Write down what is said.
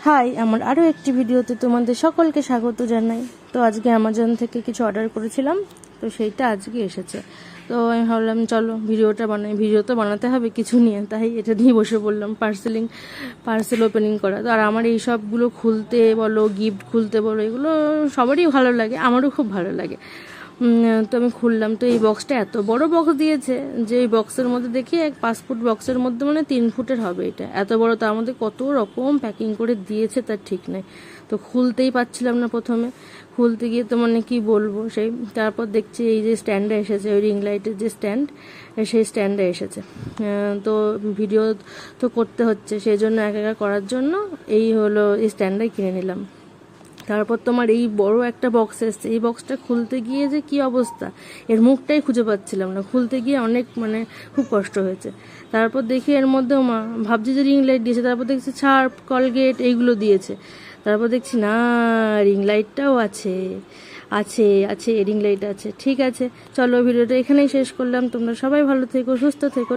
High, আমার আরও একটি ভিডিওতে তোমাদের সকলকে স্বাগত জানাই। তো আজকে অ্যামাজন থেকে কিছু অর্ডার করেছিলাম, তো সেইটা আজকে এসেছে। তো আমি ভাবলাম চলো ভিডিওটা বানাই, ভিডিও তো বানাতে হবে কিছু নিয়ে, তাই এটা নিয়ে বসে পড়লাম। পার্সেল ওপেনিং করা। তো আর আমার এই সবগুলো খুলতে বলো, গিফট খুলতে বলো, এগুলো সবারই ভালো লাগে, আমারও খুব ভালো লাগে। তো আমি খুললাম, তো এই বক্সটা এত বড় বক্স দিয়েছে যে এই বক্সের মধ্যে দেখি 5 ফুট বক্সের মধ্যে মানে 3 ফুটের হবে, এটা এত বড়। তার মধ্যে কত রকম প্যাকিং করে দিয়েছে তার ঠিক নেই। তো খুলতেই পারছিলাম না প্রথমে, খুলতে গিয়ে তো মানে কি বলবো সেই। তারপর দেখছি এই যে স্ট্যান্ডটা এসেছে, ওই রিং লাইটের যে স্ট্যান্ড, সেই স্ট্যান্ডটা এসেছে। তো ভিডিও তো করতে হচ্ছে, সেই জন্য একা করার জন্য এই হলো এই স্ট্যান্ডটাই কিনে নিলাম। তারপর তোমার এই বড় একটা বক্স এসছে, এই বক্সটা খুলতে গিয়ে যে কি অবস্থা, এর মুখটাই খুঁজে পাচ্ছিলাম না, খুলতে গিয়ে অনেক মানে খুব কষ্ট হয়েছে। তারপর দেখি এর মধ্যেও ভাবছি যে রিং লাইট দিয়েছে, তারপর দেখছি শার্প, কলগেট এইগুলো দিয়েছে। তারপর দেখছি না, রিং লাইটটাও আছে, আছে আছে রিং লাইট আছে। ঠিক আছে, চলো ভিডিওটা এখানেই শেষ করলাম। তোমরা সবাই ভালো থেকো, সুস্থ থেকো।